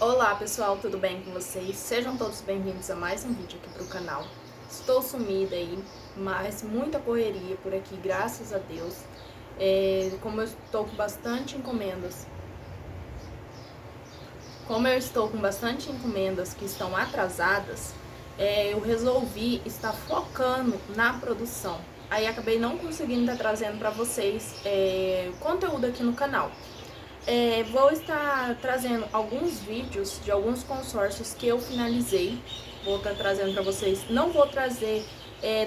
Olá pessoal, tudo bem com vocês? Sejam todos bem-vindos a mais um vídeo aqui pro canal. Estou sumida aí, mas muita correria por aqui, graças a Deus. Como eu estou com bastante encomendas, que estão atrasadas, eu resolvi estar focando na produção. Aí acabei não conseguindo estar trazendo para vocês conteúdo aqui no canal. Vou estar trazendo alguns vídeos de alguns consórcios que eu finalizei. Vou estar trazendo para vocês. Não vou trazer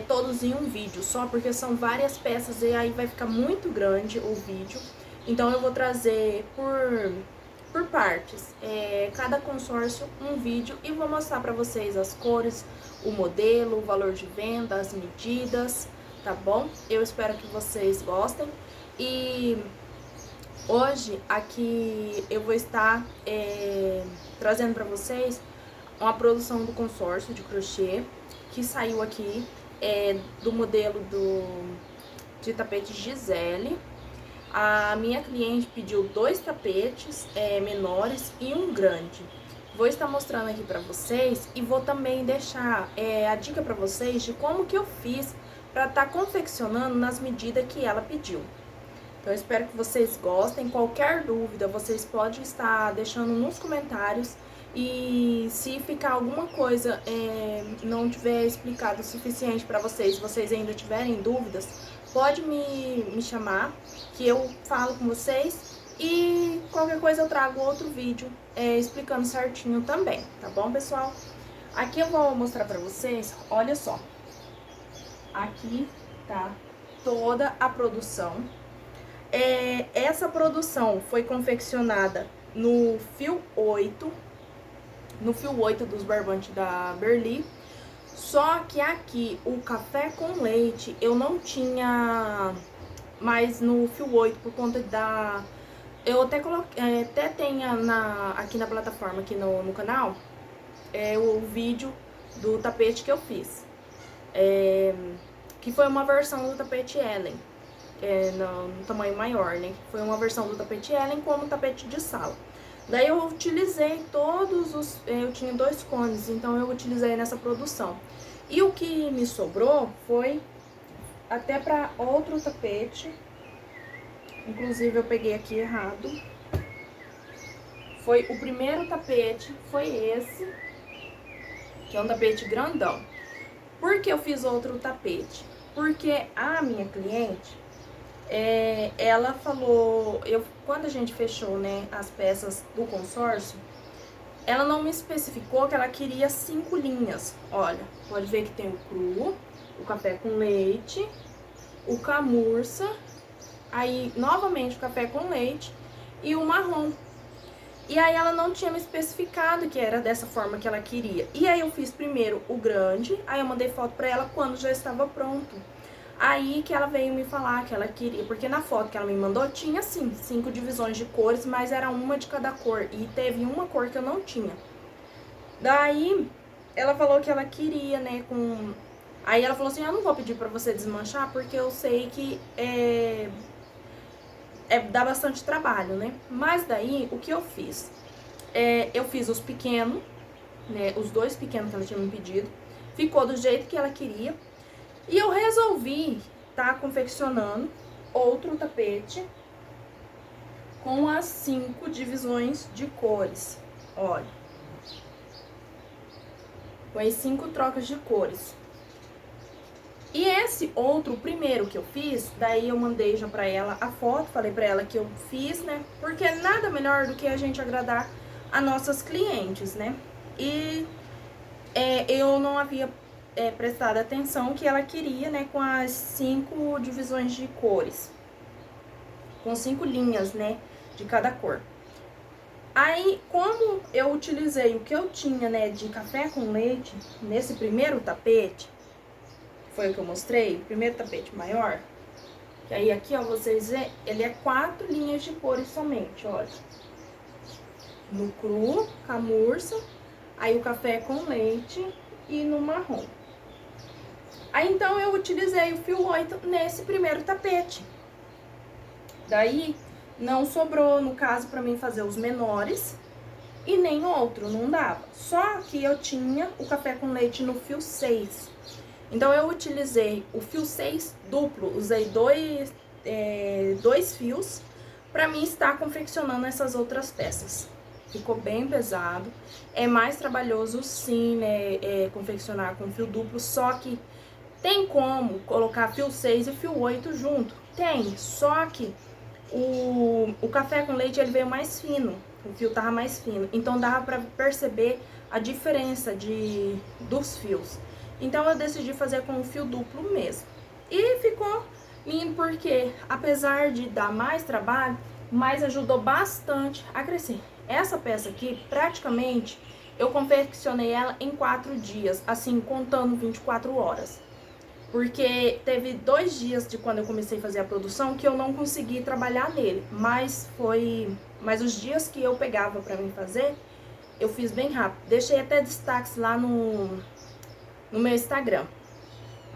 todos em um vídeo só, porque são várias peças e aí vai ficar muito grande o vídeo. Então eu vou trazer por partes. Cada consórcio um vídeo e vou mostrar para vocês as cores, o modelo, o valor de venda, as medidas, tá bom? Eu espero que vocês gostem. E hoje aqui eu vou estar trazendo para vocês uma produção do consórcio de crochê que saiu aqui do modelo de tapete Gisele. A minha cliente pediu 2 tapetes menores e um grande. Vou estar mostrando aqui para vocês e vou também deixar a dica para vocês de como que eu fiz para estar confeccionando nas medidas que ela pediu. Então, eu espero que vocês gostem. Qualquer dúvida, vocês podem estar deixando nos comentários. E se ficar alguma coisa não tiver explicado o suficiente para vocês, se vocês ainda tiverem dúvidas, pode me chamar, que eu falo com vocês. E qualquer coisa eu trago outro vídeo explicando certinho também, tá bom, pessoal? Aqui eu vou mostrar para vocês, olha só. Aqui tá toda a produção. Essa produção foi confeccionada no fio 8 dos barbantes da Berli. Só que aqui o café com leite eu não tinha mais no fio 8 por conta da... Eu até coloquei, até tenho aqui na plataforma, aqui no canal, o vídeo do tapete que eu fiz. Que foi uma versão do tapete Ellen. No tamanho maior, né? Foi uma versão do tapete Ellen como tapete de sala. Daí eu utilizei todos os... Eu tinha 2 cones, então eu utilizei nessa produção. E o que me sobrou foi até para outro tapete. Inclusive eu peguei aqui errado. Foi o primeiro tapete, foi esse, que é um tapete grandão. Por que eu fiz outro tapete? Porque a minha cliente... ela falou, quando a gente fechou, né, as peças do consórcio, ela não me especificou que ela queria 5 linhas. Olha, pode ver que tem o cru, o café com leite, o camurça, aí novamente o café com leite e o marrom. E aí ela não tinha me especificado que era dessa forma que ela queria. E aí eu fiz primeiro o grande, aí eu mandei foto pra ela quando já estava pronto. Aí que ela veio me falar que ela queria, porque na foto que ela me mandou tinha sim 5 divisões de cores, mas era uma de cada cor, e teve uma cor que eu não tinha. Daí ela falou que ela queria, né, com... Aí ela falou assim, eu não vou pedir pra você desmanchar, porque eu sei que dá bastante trabalho, né. Mas daí, o que eu fiz? Eu fiz os pequenos, né, os 2 pequenos que ela tinha me pedido, ficou do jeito que ela queria. E eu resolvi estar confeccionando outro tapete com as 5 divisões de cores. Olha, com as 5 trocas de cores. E esse outro, o primeiro que eu fiz, daí eu mandei já pra ela a foto, falei pra ela que eu fiz, né? Porque nada melhor do que a gente agradar a nossas clientes, né? E eu não havia prestado atenção que ela queria, né, com as 5 divisões de cores, com 5 linhas, né, de cada cor. Aí, como eu utilizei o que eu tinha, né, de café com leite nesse primeiro tapete, foi o que eu mostrei, o primeiro tapete maior, que aí aqui, ó, vocês veem, ele é 4 linhas de cores somente, olha. No cru, camurça, aí o café com leite e no marrom. Aí, então, eu utilizei o fio 8 nesse primeiro tapete. Daí, não sobrou, no caso, pra mim fazer os menores. e nem outro, não dava. Só que eu tinha o café com leite no fio 6. Então eu utilizei o fio 6 duplo, usei dois fios para mim estar confeccionando essas outras peças. Ficou bem pesado, é mais trabalhoso sim, né, confeccionar com fio duplo, só que tem como colocar fio 6 e fio 8 junto? Tem, só que o café com leite ele veio mais fino, o fio tava mais fino, então dava pra perceber a diferença dos fios. Então eu decidi fazer com o fio duplo mesmo. E ficou lindo porque, apesar de dar mais trabalho, mas ajudou bastante a crescer. Essa peça aqui, praticamente, eu confeccionei ela em 4 dias, assim, contando 24 horas. Porque teve 2 dias de quando eu comecei a fazer a produção que eu não consegui trabalhar nele. Mas os dias que eu pegava pra mim fazer, eu fiz bem rápido. Deixei até destaques lá no meu Instagram.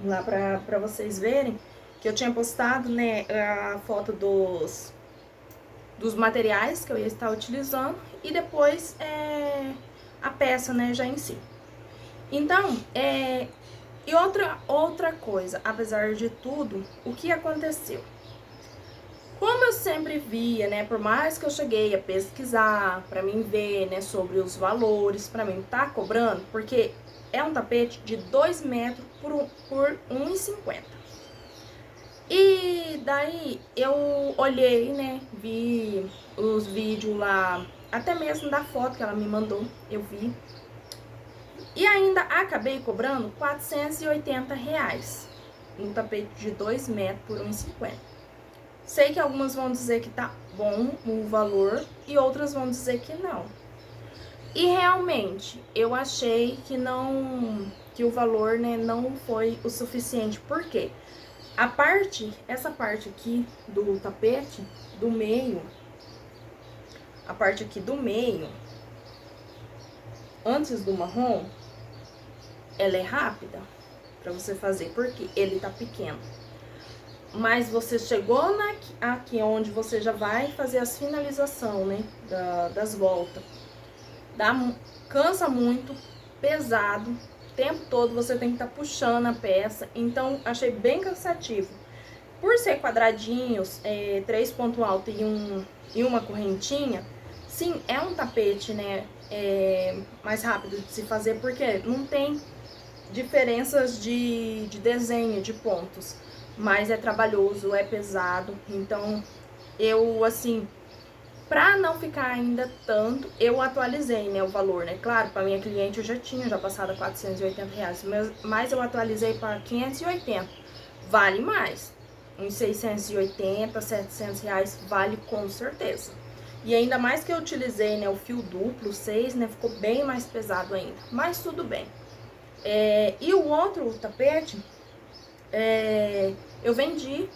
Lá pra vocês verem que eu tinha postado, né, a foto dos materiais que eu ia estar utilizando e depois a peça, né, já em si. Então, e outra coisa, apesar de tudo, o que aconteceu? Como eu sempre via, né, por mais que eu cheguei a pesquisar pra mim ver, né, sobre os valores, pra mim tá cobrando, porque é um tapete de 2 metros por 1,50. E daí eu olhei, né, vi os vídeos lá, até mesmo da foto que ela me mandou, eu vi. E ainda acabei cobrando R$ 480 um tapete de 2 metros por 1,50. Sei que algumas vão dizer que tá bom o valor e outras vão dizer que não. E realmente, eu achei que o valor, né, não foi o suficiente. Por quê? Essa parte aqui do tapete, do meio, a parte aqui do meio, antes do marrom, ela é rápida pra você fazer, porque ele tá pequeno. Mas você chegou aqui onde você já vai fazer as finalização, né, das voltas. Cansa muito, pesado, o tempo todo você tem que estar puxando a peça, então achei bem cansativo. Por ser quadradinhos, 3 pontos altos e uma correntinha, sim, é um tapete, né, mais rápido de se fazer, porque não tem diferenças de desenho, de pontos, mas é trabalhoso, é pesado, então eu, assim, pra não ficar ainda tanto, eu atualizei, né, o valor, né? Claro, pra minha cliente eu já tinha passado a R$ 480, mas eu atualizei para 580. Vale mais. Uns 680, R$ 700 vale com certeza. E ainda mais que eu utilizei, né, o fio duplo, 6, né, ficou bem mais pesado ainda. Mas tudo bem. E o outro tapete, eu vendi,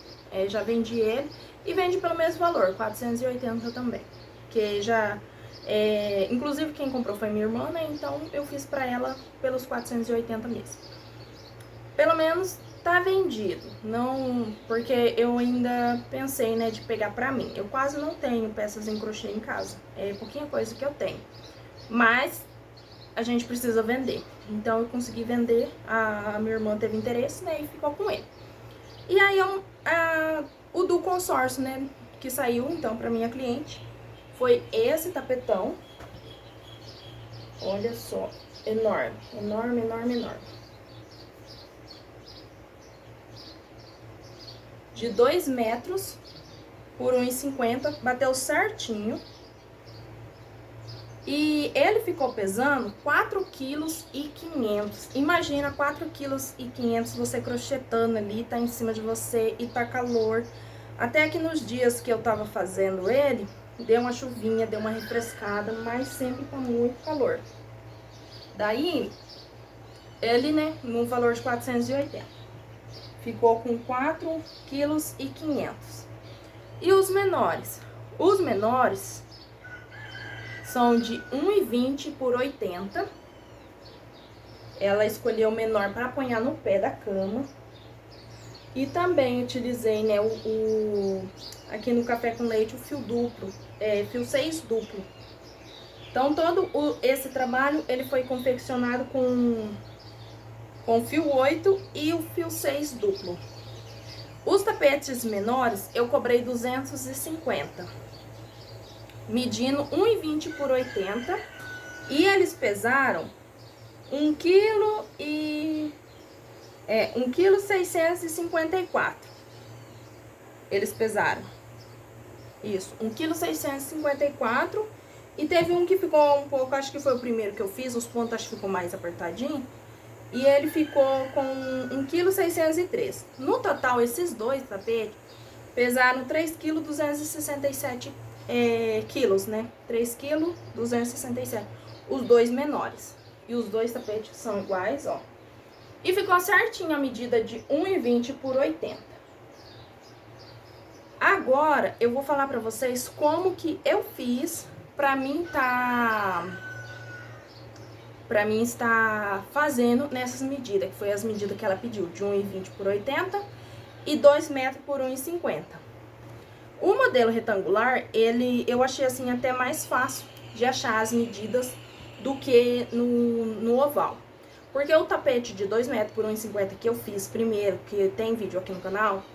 já vendi ele. E vende pelo mesmo valor, 480 também. Que já... inclusive quem comprou foi minha irmã, né? Então eu fiz pra ela pelos 480 mesmo. Pelo menos tá vendido. Não... Porque eu ainda pensei, né, de pegar pra mim. Eu quase não tenho peças em crochê em casa. É pouquinha coisa que eu tenho. Mas a gente precisa vender. Então eu consegui vender. A minha irmã teve interesse, né? E ficou com ele. E aí o do consórcio, né, que saiu então pra minha cliente, foi esse tapetão. Olha só, enorme, enorme, enorme, enorme. De 2 metros por 1,50, bateu certinho. E ele ficou pesando 4,5 kg. Imagina 4,5 kg você crochetando ali, tá em cima de você e tá calor. Até que nos dias que eu tava fazendo ele, deu uma chuvinha, deu uma refrescada, mas sempre tá muito calor. Daí, ele, né, no valor de 480. Ficou com 4,5 kg. E os menores? Os menores são de 1,20 por 80. Ela escolheu o menor para apoiar no pé da cama. E também utilizei, né, aqui no café com leite, o fio duplo, fio 6 duplo. Então, esse trabalho, ele foi confeccionado com fio 8 e o fio 6 duplo. Os tapetes menores, eu cobrei 250, medindo 1,20 por 80, e eles pesaram 1 kg e 1,654 kg. Eles pesaram. Isso, 1,654 kg. E teve um que ficou um pouco, acho que foi o primeiro que eu fiz, os pontos acho que ficou mais apertadinho. E ele ficou com 1,603 kg. No total, esses dois tapetes pesaram 3,267 quilos, né? 3,267 kg. Os dois menores. E os dois tapetes são iguais, ó. E ficou certinho a medida de 1,20 por 80. Agora, eu vou falar pra vocês como que eu fiz pra mim estar fazendo nessas medidas, que foi as medidas que ela pediu, de 1,20 por 80 e 2 metros por 1,50. O modelo retangular, eu achei assim até mais fácil de achar as medidas do que no oval. Porque o tapete de 2 metros por 1,50 que eu fiz primeiro, que tem vídeo aqui no canal,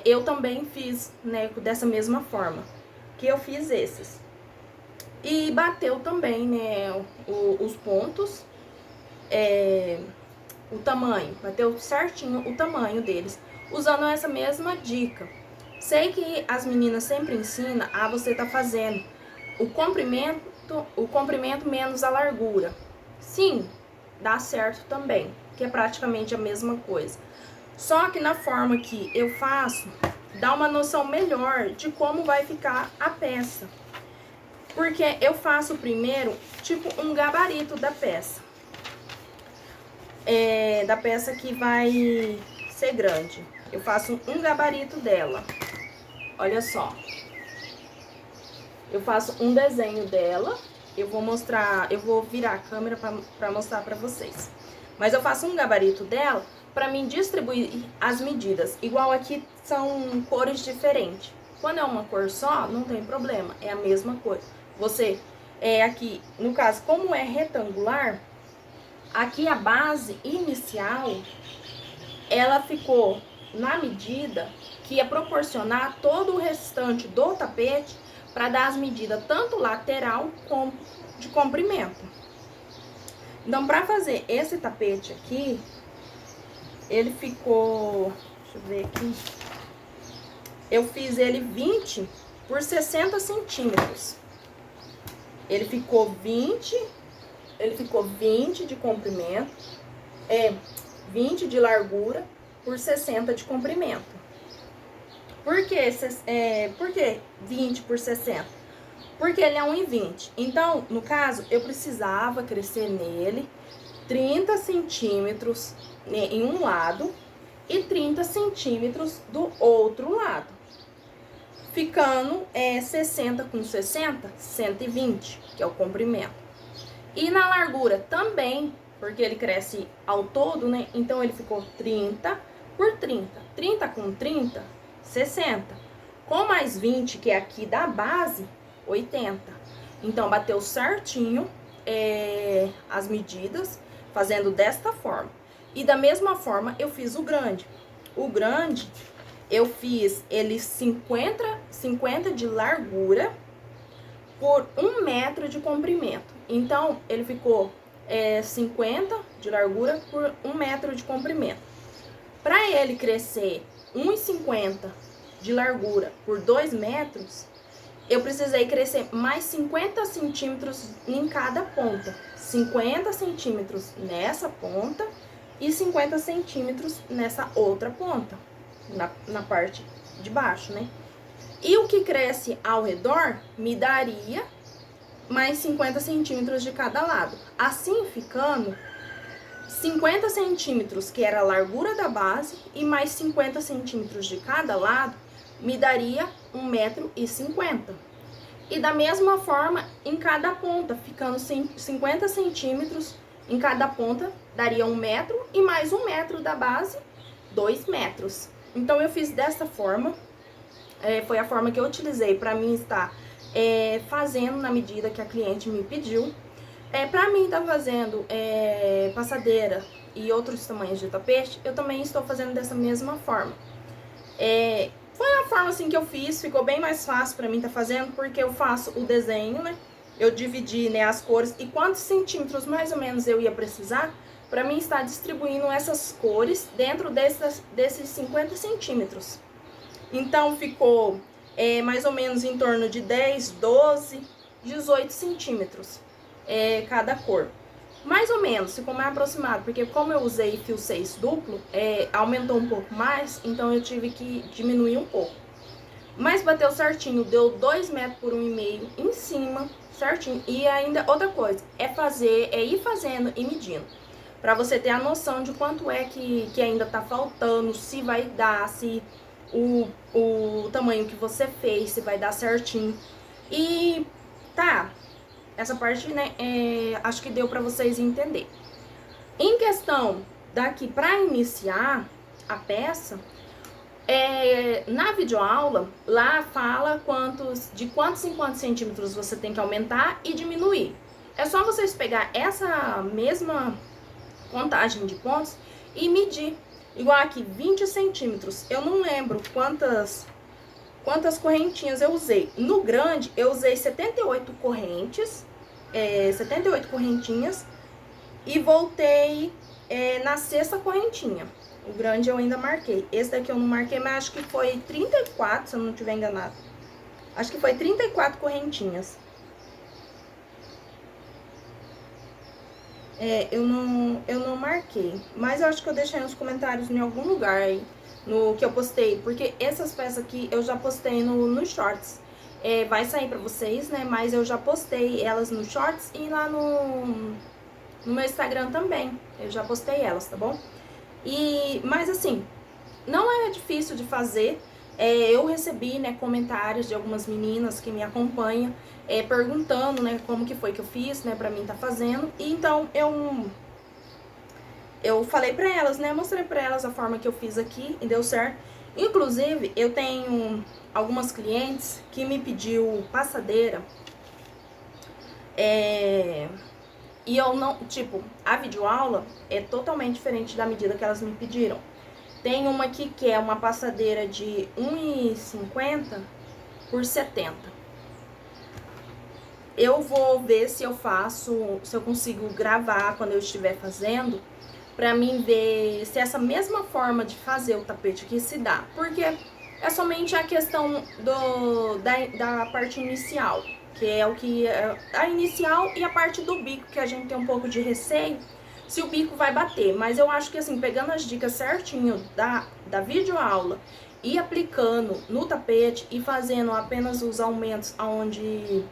eu também fiz, né, dessa mesma forma, que eu fiz esses. E bateu também, né, os pontos, o tamanho, bateu certinho o tamanho deles, usando essa mesma dica. Sei que as meninas sempre ensinam a você tá fazendo o comprimento menos a largura. Sim, dá certo também, que é praticamente a mesma coisa. Só que na forma que eu faço, dá uma noção melhor de como vai ficar a peça. Porque eu faço primeiro, tipo, um gabarito da peça. Da peça que vai ser grande. Eu faço um gabarito dela. Olha só. Eu faço um desenho dela. Eu vou mostrar, eu vou virar a câmera pra mostrar pra vocês. Mas eu faço um gabarito dela pra mim distribuir as medidas. Igual aqui são cores diferentes. Quando é uma cor só, não tem problema, é a mesma coisa. Você, aqui, no caso, como é retangular, aqui a base inicial, ela ficou na medida que ia proporcionar todo o restante do tapete para dar as medidas tanto lateral como de comprimento. Então, para fazer esse tapete aqui, ele ficou, deixa eu ver aqui, eu fiz ele 20 por 60 centímetros. Ele ficou 20 de comprimento, 20 de largura por 60 de comprimento. Por que 20 por 60? Porque ele é 1,20. Então, no caso, eu precisava crescer nele 30 centímetros em um lado e 30 centímetros do outro lado. Ficando 60 com 60, 120, que é o comprimento. E na largura também, porque ele cresce ao todo, né? Então, ele ficou 30 por 30. 30 com 30, 60. Com mais 20, que é aqui da base, 80. Então, bateu certinho as medidas, fazendo desta forma. E da mesma forma, eu fiz o grande. O grande, eu fiz ele 50 de largura por 1 metro de comprimento. Então, ele ficou 50 de largura por 1 metro de comprimento. Para ele crescer 1,50 de largura por 2 metros, eu precisei crescer mais 50 centímetros em cada ponta. 50 centímetros nessa ponta e 50 centímetros nessa outra ponta, na parte de baixo, né? E o que cresce ao redor me daria mais 50 centímetros de cada lado. Assim ficando 50 centímetros, que era a largura da base, e mais 50 centímetros de cada lado, me daria 1,50 m. E da mesma forma, em cada ponta, ficando 50 centímetros em cada ponta, daria 1 metro, e mais 1 metro da base, 2 metros. Então, eu fiz dessa forma, foi a forma que eu utilizei para mim estar fazendo na medida que a cliente me pediu. Pra mim tá fazendo passadeira e outros tamanhos de tapete, eu também estou fazendo dessa mesma forma. Foi a forma assim que eu fiz, ficou bem mais fácil pra mim tá fazendo, porque eu faço o desenho, né? Eu dividi, né, as cores e quantos centímetros mais ou menos eu ia precisar pra mim estar distribuindo essas cores dentro desses 50 centímetros. Então ficou mais ou menos em torno de 10, 12, 18 centímetros cada cor. Mais ou menos, ficou mais aproximado, porque como eu usei fio 6 duplo, aumentou um pouco mais, então eu tive que diminuir um pouco. Mas bateu certinho, deu 2 metros por 1,5 em cima, certinho. E ainda, outra coisa, é ir fazendo e medindo. Pra você ter a noção de quanto é que ainda tá faltando, se vai dar, se o tamanho que você fez, se vai dar certinho. E tá, essa parte, né, acho que deu pra vocês entender. Em questão daqui pra iniciar a peça, na videoaula, lá fala de quantos em quantos centímetros você tem que aumentar e diminuir. É só vocês pegar essa mesma contagem de pontos e medir. Igual aqui, 20 centímetros. Eu não lembro quantas correntinhas eu usei. No grande, eu usei 78 correntes, 78 correntinhas, e voltei na sexta correntinha. O grande eu ainda marquei. Esse daqui eu não marquei, mas acho que foi 34, se eu não estiver enganado. Acho que foi 34 correntinhas. Eu não marquei. Mas eu acho que eu deixei nos comentários em algum lugar aí, no que eu postei. Porque essas peças aqui eu já postei no Shorts. Vai sair pra vocês, né? Mas eu já postei elas no Shorts e lá no meu Instagram também. Eu já postei elas, tá bom? Mas assim, não é difícil de fazer. Eu recebi, né, comentários de algumas meninas que me acompanham, perguntando, né, como que foi que eu fiz, né, pra mim tá fazendo. E então eu falei pra elas, né, mostrei pra elas a forma que eu fiz aqui e deu certo. Inclusive, eu tenho algumas clientes que me pediu passadeira, e eu não, tipo, a videoaula é totalmente diferente da medida que elas me pediram. Tem uma aqui que é uma passadeira de 1,50 por 70. Eu vou ver se eu consigo gravar quando eu estiver fazendo, pra mim ver se essa mesma forma de fazer o tapete aqui se dá. Porque é somente a questão da parte inicial, que é o que a inicial, e a parte do bico, que a gente tem um pouco de receio se o bico vai bater. Mas eu acho que assim, pegando as dicas certinho da videoaula e aplicando no tapete e fazendo apenas os aumentos aonde...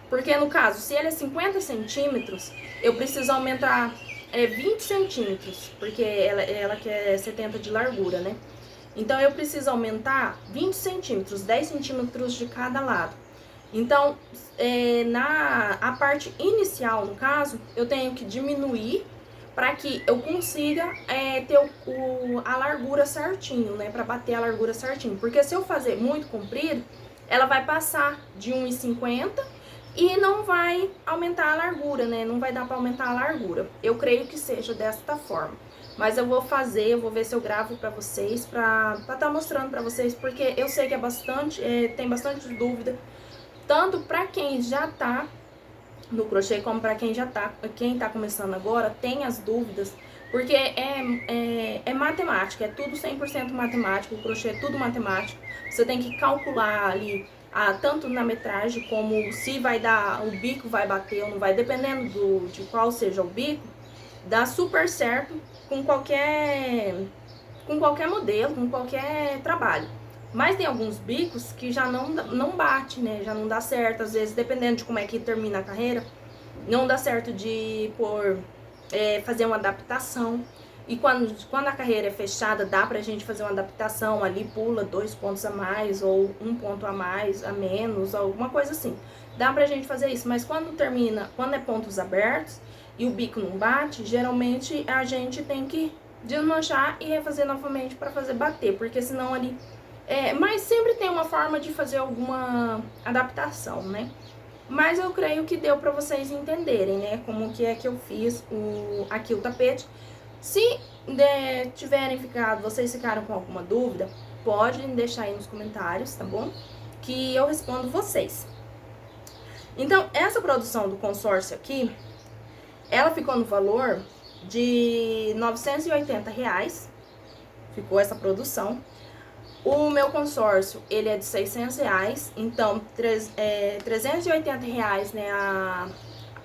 Porque no caso, se ele é 50 centímetros, eu preciso aumentar 20 centímetros, porque ela quer 70 de largura, né? Então eu preciso aumentar 20 centímetros, 10 centímetros de cada lado. Então, a parte inicial, no caso, eu tenho que diminuir para que eu consiga ter a largura certinho, né? Para bater a largura certinho. Porque se eu fazer muito comprido, ela vai passar de 1,50 e não vai aumentar a largura, né? Não vai dar para aumentar a largura. Eu creio que seja desta forma. Mas eu vou ver se eu gravo pra vocês, pra tá mostrando pra vocês, porque eu sei que tem bastante dúvida, tanto pra quem já tá no crochê, como pra quem quem tá começando agora, tem as dúvidas, porque é matemática, é tudo 100% matemático, o crochê é tudo matemático, você tem que calcular ali, tanto na metragem, como se vai dar, o bico vai bater ou não vai, dependendo de qual seja o bico, dá super certo com qualquer modelo, com qualquer trabalho. Mas tem alguns bicos que já não bate, né? Já não dá certo, às vezes, dependendo de como é que termina a carreira, não dá certo de fazer uma adaptação. E quando a carreira é fechada, dá pra gente fazer uma adaptação ali, pula 2 pontos a mais, ou 1 ponto a mais, a menos, alguma coisa assim. Dá pra gente fazer isso, mas quando é pontos abertos e o bico não bate, geralmente a gente tem que desmanchar e refazer novamente pra fazer bater, porque senão ali Mas sempre tem uma forma de fazer alguma adaptação, né? Mas eu creio que deu pra vocês entenderem, né? Como que é que eu fiz aqui o tapete. Se vocês ficaram com alguma dúvida, podem deixar aí nos comentários, tá bom? Que eu respondo vocês. Então, essa produção do consórcio aqui, ela ficou no valor de R$980. Ficou essa produção. O meu consórcio, ele é de R$600, então R$380, né,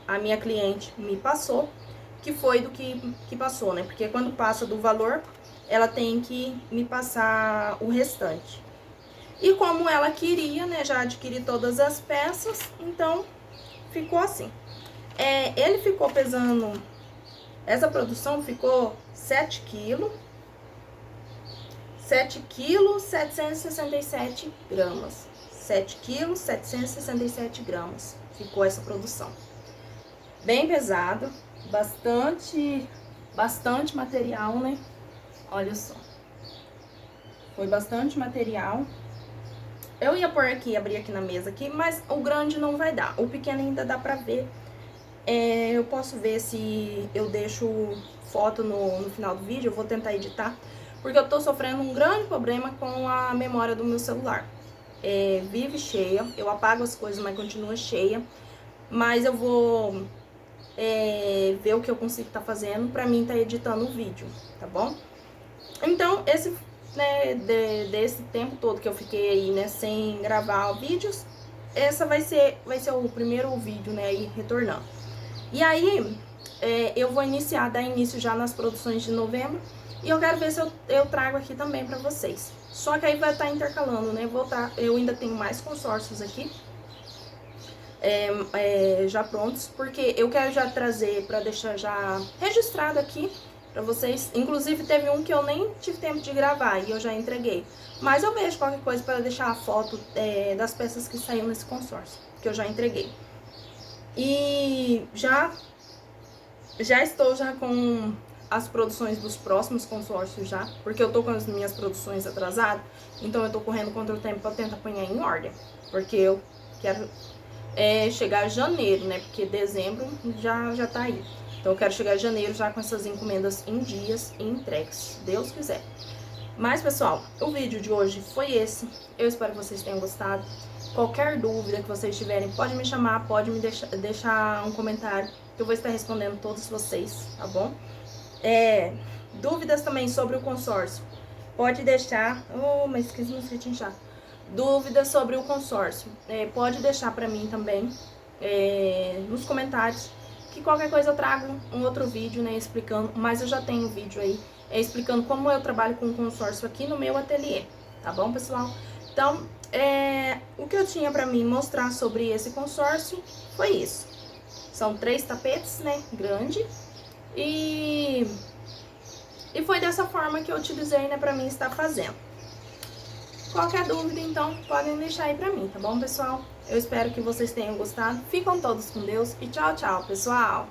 a minha cliente me passou, que foi do que passou, né, porque quando passa do valor, ela tem que me passar o restante. E como ela queria, né, já adquiri todas as peças, então ficou assim. Ele ficou pesando, essa produção ficou 7 quilos. 7 quilos 767 gramas. 7 quilos 767 gramas. Ficou essa produção. Bem pesado, bastante material, né? Olha só. Foi bastante material. Eu ia pôr aqui, abrir aqui na mesa aqui, mas o grande não vai dar. O pequeno ainda dá pra ver. Eu posso ver se eu deixo foto no final do vídeo, eu vou tentar editar. Porque eu tô sofrendo um grande problema com a memória do meu celular. Vive cheia, eu apago as coisas, mas continua cheia. Mas eu vou ver o que eu consigo estar fazendo pra mim estar editando o vídeo, tá bom? Então, desse tempo todo que eu fiquei aí, né, sem gravar vídeos, essa vai ser o primeiro vídeo, né, aí retornando. E aí, eu vou dar início já nas produções de novembro. E eu quero ver se eu trago aqui também pra vocês. Só que aí vai estar intercalando, né? Eu ainda tenho mais consórcios aqui. Já prontos. Porque eu quero já trazer pra deixar já registrado aqui pra vocês. Inclusive teve um que eu nem tive tempo de gravar e eu já entreguei. Mas eu vejo qualquer coisa pra deixar a foto das peças que saíram nesse consórcio. Que eu já entreguei. E já estou já com as produções dos próximos consórcios já, porque eu tô com as minhas produções atrasadas, então eu tô correndo contra o tempo pra tentar apanhar em ordem, porque eu quero chegar a janeiro, né, porque dezembro já tá aí, então eu quero chegar a janeiro já com essas encomendas em dias e entregues, se Deus quiser. Mas pessoal, o vídeo de hoje foi esse, eu espero que vocês tenham gostado. Qualquer dúvida que vocês tiverem, pode me chamar, pode me deixar um comentário, que eu vou estar respondendo todos vocês, tá bom? Dúvidas também sobre o consórcio, pode deixar. Mas esqueci de mosquitinho. Dúvidas sobre o consórcio, pode deixar pra mim também nos comentários, que qualquer coisa eu trago um outro vídeo, né, explicando. Mas eu já tenho um vídeo aí explicando como eu trabalho com o consórcio aqui no meu ateliê, tá bom, pessoal? Então, o que eu tinha pra mim mostrar sobre esse consórcio foi isso. São 3 tapetes, né, grande. E foi dessa forma que eu utilizei, né, pra mim estar fazendo. Qualquer dúvida, então, podem deixar aí pra mim, tá bom, pessoal? Eu espero que vocês tenham gostado. Ficam todos com Deus e tchau, tchau, pessoal!